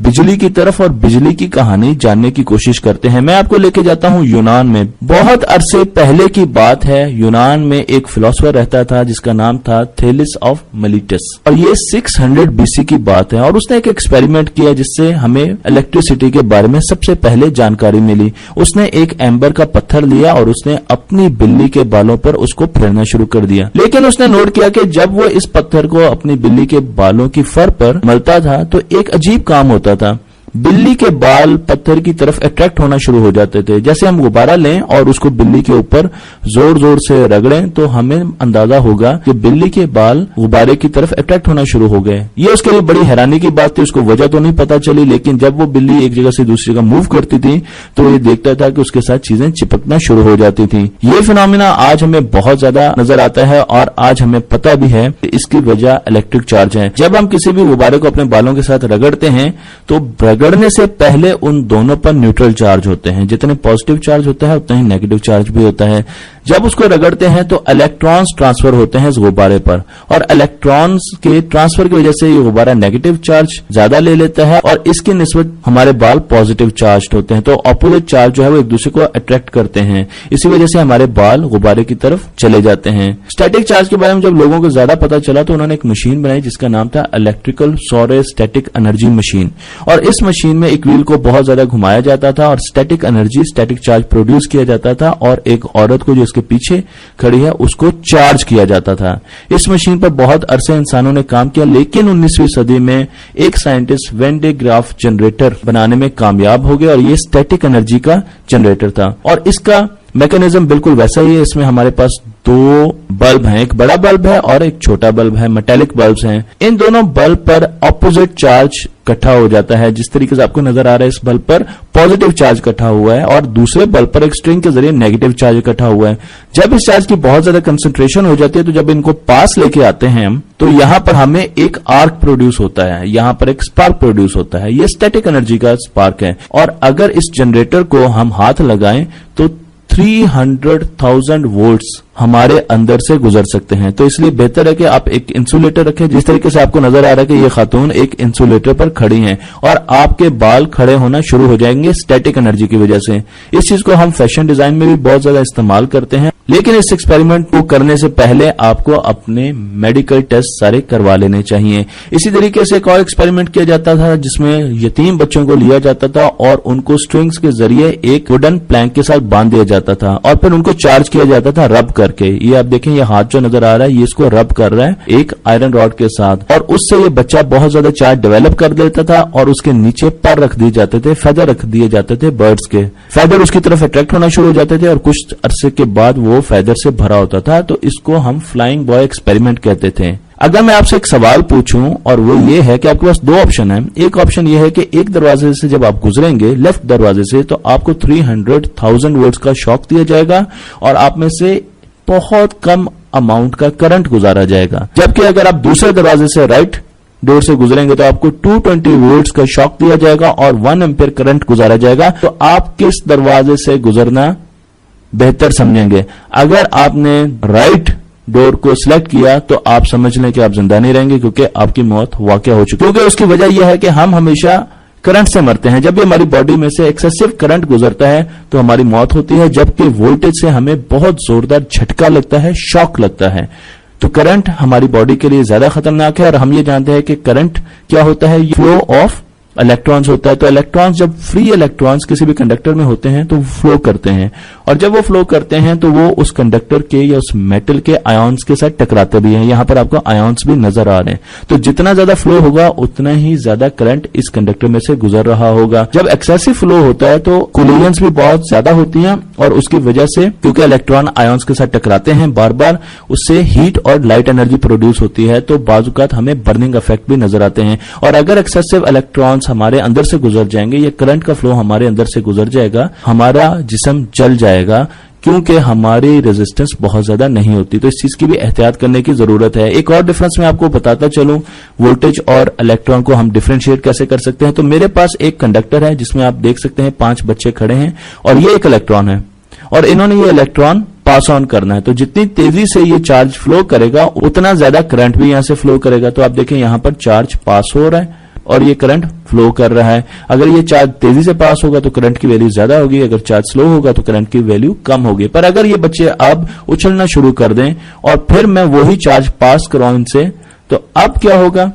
बिजली की तरफ और बिजली की कहानी जानने की कोशिश करते हैं। मैं आपको लेके जाता हूं यूनान में। बहुत अरसे पहले की बात है, यूनान में एक फिलोसोफर रहता था जिसका नाम था थेलिस ऑफ मिलेटस, और ये 600 BC की बात है। और उसने एक एक्सपेरिमेंट किया जिससे हमें इलेक्ट्रिसिटी के बारे में सबसे पहले जानकारी मिली। उसने एक एम्बर का पत्थर लिया और उसने अपनी बिल्ली के बालों पर उसको फेरना शुरू कर दिया। लेकिन उसने नोट किया कि जब वो इस पत्थर को अपनी बिल्ली के बालों की फर पर मलता था तो एक अजीब काम होता था। बिल्ली के बाल पत्थर की तरफ अट्रैक्ट होना शुरू हो जाते थे। जैसे हम गुब्बारा लें और उसको बिल्ली के ऊपर जोर जोर से रगड़ें तो हमें अंदाजा होगा कि बिल्ली के बाल गुब्बारे की तरफ अट्रैक्ट होना शुरू हो गए। ये उसके लिए बड़ी हैरानी की बात थी। उसको वजह तो नहीं पता चली, लेकिन जब वो बिल्ली एक जगह से दूसरी जगह मूव करती थी तो ये देखता था कि उसके साथ चीजें चिपकना शुरू हो जाती थी। ये फिनोमिना आज हमें बहुत ज्यादा नजर आता है और आज हमें पता भी है कि इसकी वजह इलेक्ट्रिक चार्ज है। जब हम किसी भी गुब्बारे को अपने बालों के साथ रगड़ते हैं तो रगड़ने से पहले उन दोनों पर न्यूट्रल चार्ज होते हैं। जितने पॉजिटिव चार्ज होता है उतना ही नेगेटिव चार्ज भी होता है। जब उसको रगड़ते हैं तो इलेक्ट्रॉन्स ट्रांसफर होते हैं इस गुब्बारे पर, और इलेक्ट्रॉन्स के ट्रांसफर की वजह से ये गुब्बारा नेगेटिव चार्ज ज्यादा ले लेता है और इसकी निस्बत हमारे बाल पॉजिटिव चार्ज होते हैं। तो ऑपोजिट चार्ज जो है वो एक दूसरे को अट्रैक्ट करते हैं। इसी वजह से हमारे बाल गुब्बारे की तरफ चले जाते हैं। स्टैटिक चार्ज के बारे में जब लोगों को ज्यादा पता चला तो उन्होंने एक मशीन बनाई जिसका नाम था इलेक्ट्रिकल सौर स्टैटिक एनर्जी मशीन। और इस मशीन में एक व्हील को बहुत ज्यादा घुमाया जाता था और static energy, static charge produce किया जाता था और एक औरत को जो इसके पीछे खड़ी है उसको चार्ज किया जाता था। इस मशीन पर बहुत अरसे इंसानों ने काम किया, लेकिन 19वीं सदी में एक scientist when day graph generator बनाने में कामयाब हो गए और ये स्टैटिक एनर्जी का जनरेटर था। और इसका मैकेनिज्म बिल्कुल वैसा ही है। इसमें हमारे पास दो बल्ब हैं, एक बड़ा बल्ब है और एक छोटा बल्ब है, मेटेलिक बल्ब्स हैं। इन दोनों बल्ब पर ऑपोजिट चार्ज इकट्ठा हो जाता है। जिस तरीके से आपको नजर आ रहा है इस बल्ब पर पॉजिटिव चार्ज इकट्ठा हुआ है और दूसरे बल्ब पर एक स्ट्रिंग के जरिए नेगेटिव चार्ज इकट्ठा हुआ है। जब इस चार्ज की बहुत ज्यादा कंसंट्रेशन हो जाती है तो जब इनको पास लेके आते हैं हम तो यहां पर हमें एक आर्क प्रोड्यूस होता है, यहां पर एक स्पार्क प्रोड्यूस होता है। ये स्टैटिक एनर्जी का स्पार्क है। और अगर इस जनरेटर को हम हाथ लगाएं तो 300,000 वोल्ट्स हमारे अंदर से गुजर सकते हैं। तो इसलिए बेहतर है कि आप एक इंसुलेटर रखें। जिस तरीके से आपको नजर आ रहा है कि ये खातून एक इंसुलेटर पर खड़ी हैं और आपके बाल खड़े होना शुरू हो जाएंगे स्टैटिक एनर्जी की वजह से। इस चीज को हम फैशन डिजाइन में भी बहुत ज्यादा इस्तेमाल करते हैं। लेकिन इस एक्सपेरिमेंट को करने से पहले आपको अपने मेडिकल टेस्ट सारे करवा लेने चाहिए। इसी तरीके से एक और एक्सपेरिमेंट किया जाता था जिसमें यतीम बच्चों को लिया जाता था और उनको स्ट्रिंग्स के जरिए एक वुडन प्लैंक के साथ बांध दिया जाता था और फिर उनको चार्ज किया जाता था रब करके। ये आप देखें, ये हाथ जो नजर आ रहा है ये इसको रब कर रहा है एक आयरन रॉड के साथ, और उससे ये बच्चा बहुत ज्यादा चार्ज डेवलप कर लेता था और उसके नीचे पर रख दिए जाते थे, फेदर रख दिए जाते थे बर्ड्स के। फेदर उसकी तरफ अट्रैक्ट होना शुरू हो जाते थे और कुछ अरसे के बाद वो फेदर से भरा होता था। तो इसको हम फ्लाइंग बॉय एक्सपेरिमेंट कहते थे। अगर मैं आपसे एक सवाल पूछूं और वो ये है कि आपके पास दो ऑप्शन है। एक ऑप्शन ये है कि एक दरवाजे से जब आप गुजरेंगे लेफ्ट दरवाजे से तो आपको 300,000 वोल्ट्स का शॉक दिया जाएगा और आप में से बहुत कम अमाउंट का करंट गुजारा जाएगा। जबकि अगर आप दूसरे दरवाजे से राइट डोर से गुजरेंगे तो आपको 220 वोल्ट्स का शॉक दिया जाएगा और 1 एम्पीयर करंट गुजारा जाएगा। तो आप किस दरवाजे से गुजरना बेहतर समझेंगे? अगर आपने राइट डोर को सिलेक्ट किया तो आप समझ लें कि आप जिंदा नहीं रहेंगे क्योंकि आपकी मौत वाकया हो चुकी है। क्योंकि उसकी वजह यह है कि हम हमेशा करंट से मरते हैं। जब भी हमारी बॉडी में से एक्सेसिव करंट गुजरता है तो हमारी मौत होती है, जबकि वोल्टेज से हमें बहुत जोरदार झटका लगता है, शॉक लगता है। तो करंट हमारी बॉडी के लिए ज्यादा खतरनाक है और हम ये जानते हैं कि करंट क्या होता है, फ्लो ऑफ इलेक्ट्रॉन्स होता है। तो इलेक्ट्रॉन्स जब फ्री इलेक्ट्रॉन्स किसी भी कंडक्टर में होते हैं तो वो फ्लो करते हैं और जब वो फ्लो करते हैं तो वो उस कंडक्टर के या उस मेटल के आयॉन्स के साथ टकराते भी हैं। यहां पर आपको आयॉन्स भी नजर आ रहे हैं। तो जितना ज्यादा फ्लो होगा उतना ही ज्यादा करंट इस कंडक्टर में से गुजर रहा होगा। जब एक्सेसिव फ्लो होता है तो कोलिजन्स भी बहुत ज्यादा होती हैं और उसकी वजह से क्योंकि इलेक्ट्रॉन आयॉन्स के साथ टकराते हैं बार बार, उससे हीट और लाइट एनर्जी प्रोड्यूस होती है। तो बाजुकात हमें बर्निंग इफेक्ट भी नजर आते हैं। और अगर एक्सेसिव इलेक्ट्रॉन्स हमारे अंदर से गुजर जाएंगे या करंट का फ्लो हमारे अंदर से गुजर जाएगा, हमारा जिस्म जल जाएगा क्योंकि हमारी रेजिस्टेंस बहुत ज्यादा नहीं होती। तो इस चीज की भी एहतियात करने की जरूरत है। एक और डिफरेंस मैं आपको बताता चलूं, वोल्टेज और इलेक्ट्रॉन को हम डिफरेंशिएट कैसे कर सकते हैं। तो मेरे पास एक कंडक्टर है जिसमें आप देख सकते हैं 5 बच्चे खड़े हैं और ये एक इलेक्ट्रॉन है और इन्होंने ये इलेक्ट्रॉन पास ऑन करना है। तो जितनी तेजी से ये चार्ज फ्लो करेगा उतना ज्यादा करंट भी यहां से फ्लो करेगा। तो आप देखें यहां पर चार्ज पास हो रहा है और ये करंट फ्लो कर रहा है। अगर ये चार्ज तेजी से पास होगा तो करंट की वैल्यू ज्यादा होगी, अगर चार्ज स्लो होगा तो करंट की वैल्यू कम होगी। पर अगर ये बच्चे अब उछलना शुरू कर दें और फिर मैं वही चार्ज पास कराऊं इनसे, तो अब क्या होगा?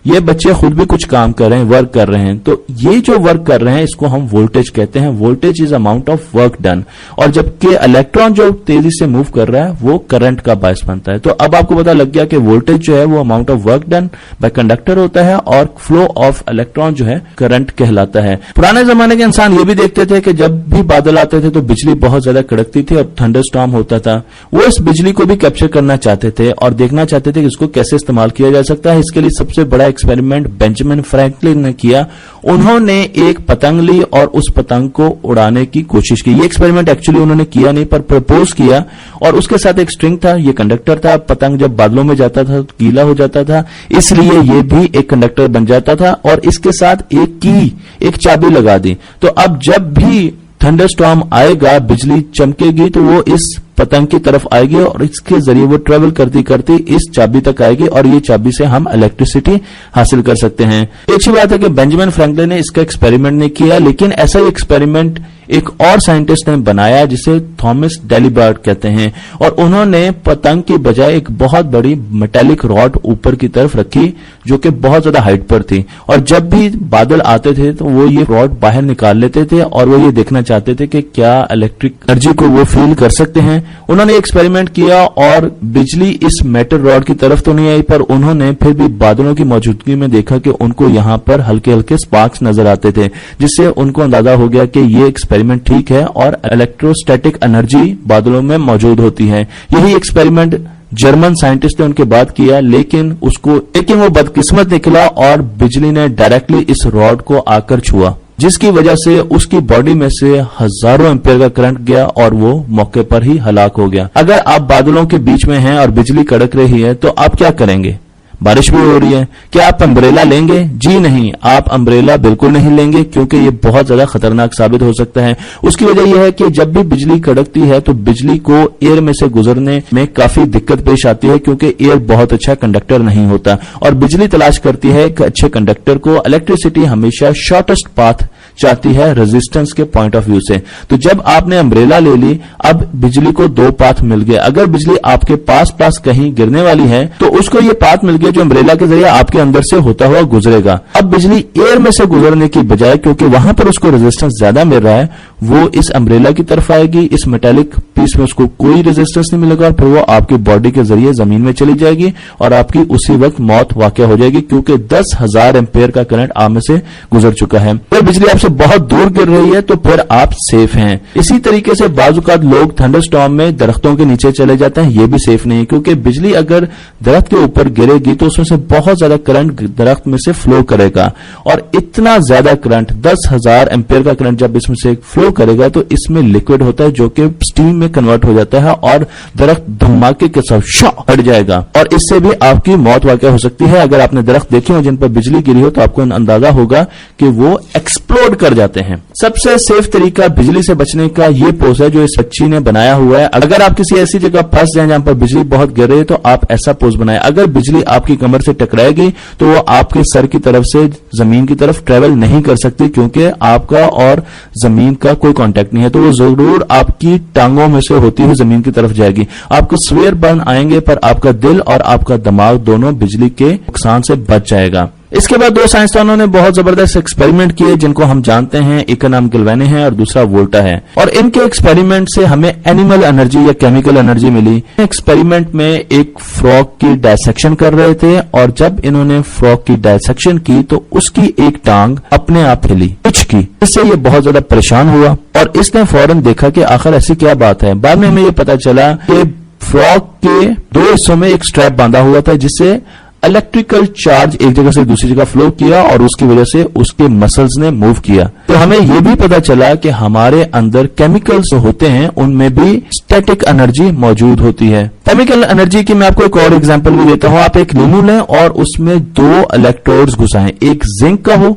ये बच्चे खुद भी कुछ काम कर रहे हैं, वर्क कर रहे हैं, तो ये जो वर्क कर रहे हैं इसको हम वोल्टेज कहते हैं। Voltage is amount of work done. और जबकि इलेक्ट्रॉन जो तेजी से मूव कर रहा है वो करंट का बायस बनता है। तो अब आपको पता लग गया कि वोल्टेज जो है वो amount of work done by conductor होता है और फ्लो ऑफ इलेक्ट्रॉन जो है करंट कहलाता है। पुराने जमाने के इंसान ये भी देखते थे कि जब भी बादल आते थे तो बिजली बहुत ज्यादा कड़कती थी और थंडर स्टॉर्म होता था। वो इस बिजली को भी कैप्चर करना चाहते थे और देखना चाहते थे कि इसको कैसे इस्तेमाल किया जा सकता है। इसके लिए सबसे बड़ा एक्सपेरिमेंट बेंजामिन फ्रैंकलिन ने किया। उन्होंने एक पतंग ली और उस पतंग को उड़ाने की कोशिश की। ये एक्सपेरिमेंट एक्चुअली उन्होंने किया नहीं पर प्रपोज किया, और उसके साथ एक स्ट्रिंग था, ये कंडक्टर था। पतंग जब बादलों में जाता था तो गीला हो जाता था, इसलिए ये भी एक कंडक्टर बन जाता था, और इसके साथ एक चाबी लगा दी। तो अब जब भी थंडर स्टॉर्म आएगा, बिजली चमकेगी, तो वो इस पतंग की तरफ आएगी और इसके जरिए वो ट्रेवल करती करती इस चाबी तक आएगी और ये चाबी से हम इलेक्ट्रिसिटी हासिल कर सकते हैं। अच्छी बात है कि बेंजामिन फ्रैंकलिन ने इसका एक्सपेरिमेंट नहीं किया, लेकिन ऐसा ही एक्सपेरिमेंट एक और साइंटिस्ट ने बनाया जिसे थॉमस डेलीबर्ट कहते हैं, और उन्होंने पतंग की बजाय एक बहुत बड़ी मेटेलिक रॉड ऊपर की तरफ रखी जो कि बहुत ज्यादा हाइट पर थी, और जब भी बादल आते थे तो वो ये रॉड बाहर निकाल लेते थे और वो ये देखना चाहते थे कि क्या इलेक्ट्रिक एनर्जी को वो फील कर सकते हैं। उन्होंने एक्सपेरिमेंट किया और बिजली इस मेटल रॉड की तरफ तो नहीं आई, पर उन्होंने फिर भी बादलों की मौजूदगी में देखा कि उनको यहां पर हल्के हल्के स्पार्क्स नजर आते थे, जिससे उनको अंदाजा हो गया कि ये एक्सपेरिमेंट ठीक है और इलेक्ट्रोस्टैटिक एनर्जी बादलों में मौजूद होती है। यही एक्सपेरिमेंट जर्मन साइंटिस्ट ने उनके बाद किया, लेकिन वो बदकिस्मत निकला और बिजली ने डायरेक्टली इस रॉड को आकर छुआ, जिसकी वजह से उसकी बॉडी में से हजारों एम्पेयर का करंट गया और वो मौके पर ही हलाक हो गया। अगर आप बादलों के बीच में हैं और बिजली कड़क रही है तो आप क्या करेंगे? बारिश भी हो रही है, क्या आप अम्ब्रेला लेंगे? जी नहीं, आप अम्ब्रेला बिल्कुल नहीं लेंगे, क्योंकि ये बहुत ज्यादा खतरनाक साबित हो सकता है। उसकी वजह यह है कि जब भी बिजली कड़कती है तो बिजली को एयर में से गुजरने में काफी दिक्कत पेश आती है, क्योंकि एयर बहुत अच्छा कंडक्टर नहीं होता, और बिजली तलाश करती है एक अच्छे कंडक्टर को। इलेक्ट्रिसिटी हमेशा शॉर्टेस्ट पाथ चाहती है रेजिस्टेंस के पॉइंट ऑफ व्यू से। तो जब आपने अम्ब्रेला ले ली, अब बिजली को दो पाथ मिल गए। अगर बिजली आपके पास कहीं गिरने वाली है तो उसको ये पाथ मिल गया जो अम्ब्रेला के जरिए आपके अंदर से होता हुआ गुजरेगा। अब बिजली एयर में से गुजरने की बजाय, क्योंकि वहां पर उसको रेजिस्टेंस ज्यादा मिल रहा है, वो इस अम्ब्रेला की तरफ आएगी। इस मेटेलिक पीस में उसको कोई रेजिस्टेंस नहीं मिलेगा और फिर वो आपकी बॉडी के जरिए जमीन में चली जाएगी और आपकी उसी वक्त मौत वाक़या हो जाएगी, क्योंकि 10,000 एम्पेयर का करंट आप में से गुजर चुका है। अगर बिजली आपसे बहुत दूर गिर रही है तो फिर आप सेफ हैं। इसी तरीके से बाजुकात लोग थंडर स्टॉर्म में दरख्तों के नीचे चले जाते हैं, ये भी सेफ नहीं है, क्योंकि बिजली अगर दरख्त के ऊपर गिरेगी तो उसमें से बहुत ज्यादा करंट दरख्त में से फ्लो करेगा, और इतना ज्यादा करंट 10,000 एम्पेयर का करंट जब इसमें से फ्लो करेगा तो इसमें लिक्विड होता है जो कि स्टीम में कन्वर्ट हो जाता है और दरख्त धमाके के साथ शॉक हट जाएगा, और इससे भी आपकी मौत वाक़या हो सकती है। अगर आपने दरख्त देखे हो जिन पर बिजली गिरी हो तो आपको अंदाजा होगा कि वो एक्सप्लोड कर जाते हैं। सबसे सेफ तरीका बिजली से बचने का ये पोज है जो इस बच्ची ने बनाया हुआ है। अगर आप किसी ऐसी जगह फंस जाए जहां पर बिजली बहुत गिर रही है तो आप ऐसा पोज बनाए। अगर बिजली आपकी कमर से टकराएगी तो वो आपके सर की तरफ से जमीन की तरफ ट्रेवल नहीं कर सकती, क्योंकि आपका और जमीन का कोई कांटेक्ट नहीं है, तो वो जरूर आपकी टांगों में से होती हुई जमीन की तरफ जाएगी। आपको स्वेयर बर्न आएंगे, पर आपका दिल और आपका दिमाग दोनों बिजली के नुकसान से बच जाएगा। इसके बाद दो साइंसदानों ने बहुत जबरदस्त एक्सपेरिमेंट किए जिनको हम जानते हैं, एक का नाम गिलवेने है और दूसरा वोल्टा है, और इनके एक्सपेरिमेंट से हमें एनिमल एनर्जी या केमिकल एनर्जी मिली। एक्सपेरिमेंट में एक फ्रॉग की डायसेक्शन कर रहे थे, और जब इन्होंने फ्रॉग की डायसेक्शन की तो उसकी एक टांग अपने आप हिली, पिच की। इससे ये बहुत ज्यादा परेशान हुआ और इसने फौरन देखा कि आखिर ऐसी क्या बात है। बाद में हमें ये पता चला कि फ्रॉग के दो हिस्सों में एक स्ट्रैप बांधा हुआ था जिससे इलेक्ट्रिकल चार्ज एक जगह से दूसरी जगह फ्लो किया और उसकी वजह से उसके मसल्स ने मूव किया। तो हमें यह भी पता चला कि हमारे अंदर केमिकल्स होते हैं उनमें भी स्टैटिक एनर्जी मौजूद होती है। केमिकल एनर्जी की मैं आपको एक और एग्जांपल भी देता हूं। आप एक लीमू लें और उसमें दो इलेक्ट्रोड्स घुसाएं, एक जिंक का हो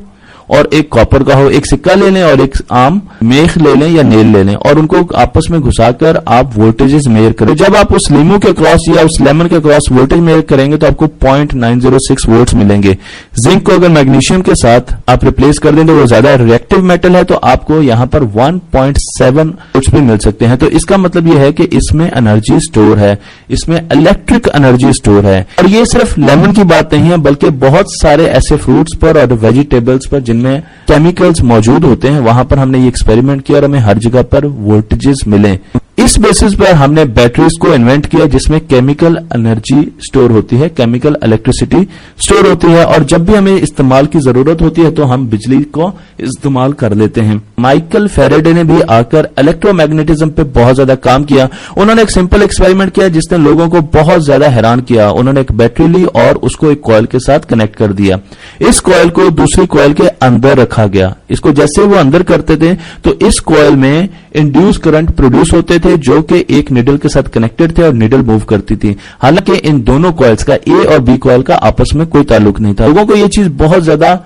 और एक कॉपर का हो, एक सिक्का ले लें और एक आम मेख ले लें या नेल ले लें और उनको आपस में घुसाकर आप वोल्टेजेस मेजर करें। जब आप उस लीमू के क्रॉस या उस लेमन के क्रॉस वोल्टेज मेजर करेंगे तो आपको 0.906 वोल्ट्स मिलेंगे। जिंक को अगर मैग्नीशियम के साथ आप रिप्लेस कर दें तो वो ज्यादा रिएक्टिव मेटल है, तो आपको यहां पर 1.7 वोल्ट्स भी मिल सकते हैं। तो इसका मतलब यह है कि इसमें एनर्जी स्टोर है, इसमें इलेक्ट्रिक एनर्जी स्टोर है। और ये सिर्फ लेमन की बात नहीं है, बल्कि बहुत सारे ऐसे फ्रूट्स पर और वेजिटेबल्स पर जिनमें केमिकल्स मौजूद होते हैं, वहां पर हमने ये एक्सपेरिमेंट किया और हमें हर जगह पर वोल्टेजेस मिले। इस बेसिस पर हमने बैटरीज को इन्वेंट किया जिसमें केमिकल एनर्जी स्टोर होती है, केमिकल इलेक्ट्रिसिटी स्टोर होती है, और जब भी हमें इस्तेमाल की जरूरत होती है तो हम बिजली को इस्तेमाल कर लेते हैं। माइकल फैराडे ने भी आकर इलेक्ट्रोमैग्नेटिज्म पे बहुत ज्यादा काम किया। उन्होंने एक सिंपल एक्सपेरिमेंट किया जिसने लोगों को बहुत ज्यादा हैरान किया। उन्होंने एक बैटरी ली और उसको एक कॉइल के साथ कनेक्ट कर दिया। इस कॉइल को दूसरी कॉइल के अंदर रखा गया। इसको जैसे वो अंदर करते थे तो इस कॉइल में इंड्यूस करंट प्रोड्यूस होते थे जो कि एक निडल के साथ कनेक्टेड थे और निडल मूव करती थी। हालांकि इन दोनों कॉइल्स का, ए और बी कॉइल का, आपस में कोई ताल्लुक नहीं था। लोगों को यह चीज बहुत ज्यादा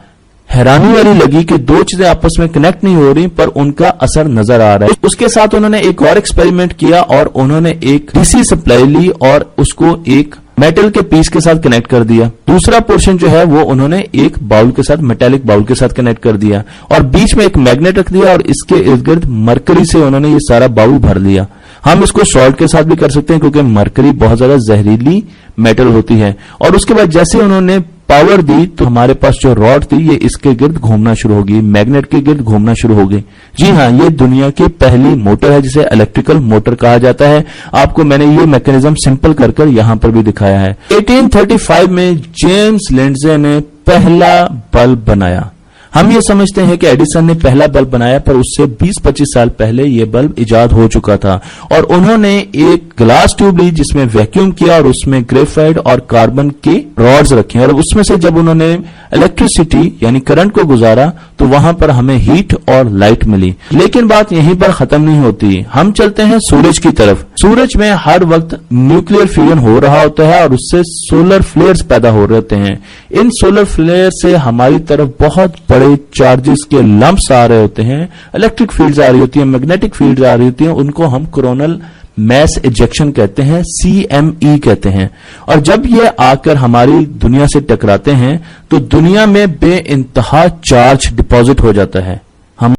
हैरानी वाली लगी कि दो चीजें आपस में कनेक्ट नहीं हो रही पर उनका असर नजर आ रहा है। उसके साथ उन्होंने एक और एक्सपेरिमेंट किया और उन्होंने एक डीसी सप्लाई ली और उसको एक मेटल के पीस के साथ कनेक्ट कर दिया। दूसरा पोर्शन जो है वो उन्होंने एक बाउल के साथ, मेटेलिक बाउल के साथ कनेक्ट कर दिया और बीच में एक मैग्नेट रख दिया और इसके इर्द गिर्द मरकरी से उन्होंने ये सारा बाउल भर लिया। हम इसको सॉल्ट के साथ भी कर सकते हैं क्योंकि मरकरी बहुत ज्यादा जहरीली मेटल होती है। और उसके बाद जैसे उन्होंने पावर दी तो हमारे पास जो रॉड थी ये इसके गिर्द घूमना शुरू होगी, मैग्नेट के गिर्द घूमना शुरू होगी। जी हाँ, ये दुनिया की पहली मोटर है जिसे इलेक्ट्रिकल मोटर कहा जाता है। आपको मैंने ये मैकेनिज्म सिंपल कर यहां पर भी दिखाया है। 1835 में जेम्स लिंडसे ने पहला बल्ब बनाया। हम ये समझते हैं कि एडिसन ने पहला बल्ब बनाया पर उससे 20-25 साल पहले ये बल्ब इजाद हो चुका था और उन्होंने एक ग्लास ट्यूब ली जिसमें वैक्यूम किया और उसमें ग्रेफाइट और कार्बन के रॉड्स रखे और उसमें से जब उन्होंने इलेक्ट्रिसिटी यानी करंट को गुजारा तो वहां पर हमें हीट और लाइट मिली। लेकिन बात यहीं पर खत्म नहीं होती, हम चलते हैं सूरज की तरफ। सूरज में हर वक्त न्यूक्लियर फ्यूजन हो रहा होता है और उससे सोलर फ्लेयर्स पैदा हो रहे होते हैं। इन सोलर फ्लेयर से हमारी तरफ बहुत बड़े चार्जेस के लंप्स आ रहे होते हैं, इलेक्ट्रिक फील्ड्स आ रही होती हैं, मैग्नेटिक फील्ड्स आ रही होती हैं, उनको हम कोरोनल मैस इजेक्शन कहते हैं, CME कहते हैं। और जब ये आकर हमारी दुनिया से टकराते हैं तो दुनिया में बेइंतहा चार्ज डिपॉजिट हो जाता है।